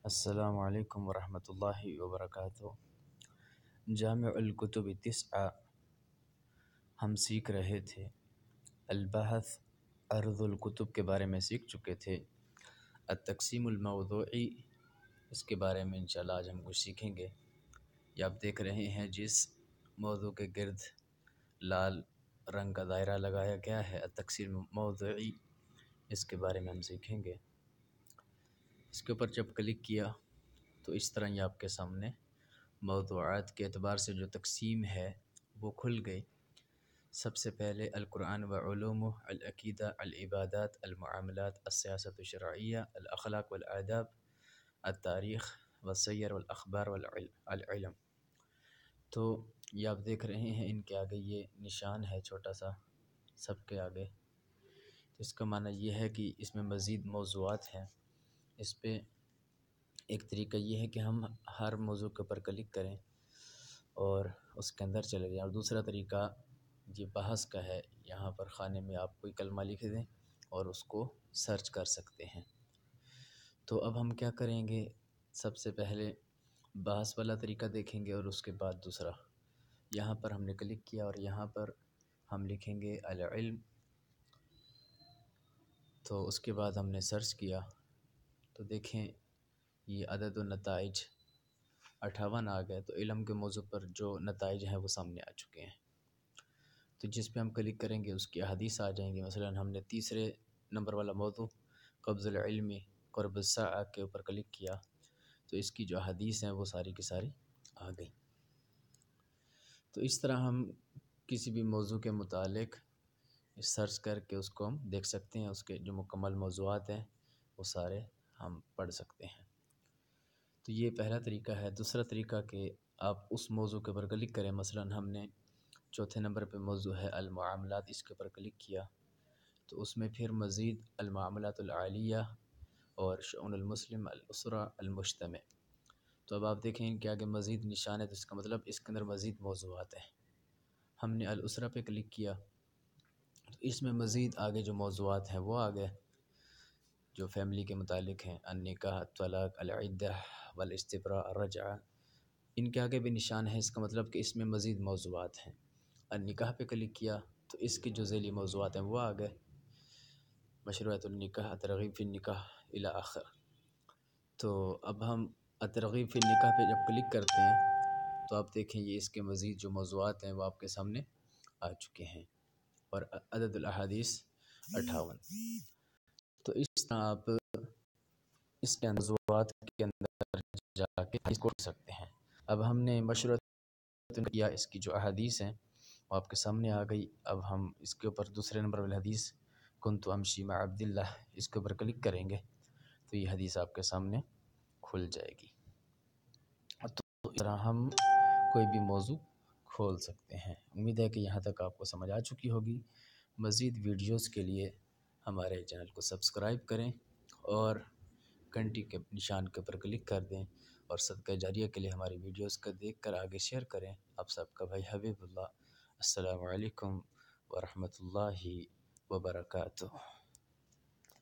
السلام علیکم ورحمۃ اللہ وبرکاتہ۔ جامع الکتب التسعہ ہم سیکھ رہے تھے۔ البحث عرض الکتب کے بارے میں سیکھ چکے تھے۔ التقسیم الموضوعی اس کے بارے میں انشاءاللہ آج ہم کچھ سیکھیں گے۔ یہ آپ دیکھ رہے ہیں جس موضوع کے گرد لال رنگ کا دائرہ لگایا گیا ہے، التقسیم الموضوعی، اس کے بارے میں ہم سیکھیں گے۔ اس کے اوپر جب کلک کیا تو اس طرح یہ آپ کے سامنے موضوعات کے اعتبار سے جو تقسیم ہے وہ کھل گئی۔ سب سے پہلے القرآن و علومہ، العقیدہ، العبادات، المعاملات، السیاست الشرعیہ، الاخلاق والآداب، التاریخ والسیر والاخبار والعلم۔ تو یہ آپ دیکھ رہے ہیں ان کے آگے یہ نشان ہے چھوٹا سا سب کے آگے، تو اس کا معنی یہ ہے کہ اس میں مزید موضوعات ہیں۔ اس پہ ایک طریقہ یہ ہے کہ ہم ہر موضوع کے اوپر کلک کریں اور اس کے اندر چلے جائیں، اور دوسرا طریقہ یہ بحث کا ہے، یہاں پر خانے میں آپ کوئی کلمہ لکھ دیں اور اس کو سرچ کر سکتے ہیں۔ تو اب ہم کیا کریں گے، سب سے پہلے بحث والا طریقہ دیکھیں گے اور اس کے بعد دوسرا۔ یہاں پر ہم نے کلک کیا اور یہاں پر ہم لکھیں گے العلم، تو اس کے بعد ہم نے سرچ کیا تو دیکھیں یہ عدد و نتائج 58 آ گئے، تو علم کے موضوع پر جو نتائج ہیں وہ سامنے آ چکے ہیں۔ تو جس پہ ہم کلک کریں گے اس کی احادیث آ جائیں گی۔ مثلا ہم نے تیسرے نمبر والا موضوع قبض العلم قرب الساعہ کے اوپر کلک کیا تو اس کی جو احادیث ہیں وہ ساری کی ساری آ گئی۔ تو اس طرح ہم کسی بھی موضوع کے متعلق سرچ کر کے اس کو ہم دیکھ سکتے ہیں، اس کے جو مکمل موضوعات ہیں وہ سارے ہم پڑھ سکتے ہیں۔ تو یہ پہلا طریقہ ہے۔ دوسرا طریقہ کہ آپ اس موضوع کے اوپر کلک کریں، مثلا ہم نے چوتھے نمبر پہ موضوع ہے المعاملات، اس کے اوپر کلک کیا تو اس میں پھر مزید المعاملات العالیہ اور شؤون المسلم، الاسرہ، المجتمع، تو اب آپ دیکھیں ان کے آگے مزید نشان ہے، تو اس کا مطلب اس کے اندر مزید موضوعات ہیں۔ ہم نے الاسرہ پہ کلک کیا تو اس میں مزید آگے جو موضوعات ہیں وہ آ گئے جو فیملی کے متعلق ہیں، النکاح، الطلاق، العدہ والاستبراء، الرجعہ، ان کے آگے بھی نشان ہے، اس کا مطلب کہ اس میں مزید موضوعات ہیں۔ النکاح پہ کلک کیا تو اس کے جو ذیلی موضوعات ہیں وہ آ گئے، مشروعیت النکاح، الترغیب فی النکاح الی آخر۔ تو اب ہم الترغیب فی النکاح پہ جب کلک کرتے ہیں تو آپ دیکھیں یہ اس کے مزید جو موضوعات ہیں وہ آپ کے سامنے آ چکے ہیں، اور عدد الاحادیث 58۔ تو اس طرح آپ اس کے موضوعات کے اندر جا کے اس کو پڑھ سکتے ہیں۔ اب ہم نے مشروعیت کیا، اس کی جو احادیث ہیں وہ آپ کے سامنے آ گئی۔ اب ہم اس کے اوپر دوسرے نمبر والی حدیث کنت امشی مع عبداللہ، اس کے اوپر کلک کریں گے تو یہ حدیث آپ کے سامنے کھل جائے گی۔ تو اس طرح ہم کوئی بھی موضوع کھول سکتے ہیں۔ امید ہے کہ یہاں تک آپ کو سمجھ آ چکی ہوگی۔ مزید ویڈیوز کے لیے ہمارے چینل کو سبسکرائب کریں اور گھنٹی کے نشان کے اوپر کلک کر دیں، اور صدقہ جاریہ کے لیے ہماری ویڈیوز کو دیکھ کر آگے شیئر کریں۔ آپ سب کا بھائی حبیب اللہ۔ السلام علیکم ورحمۃ اللہ وبرکاتہ۔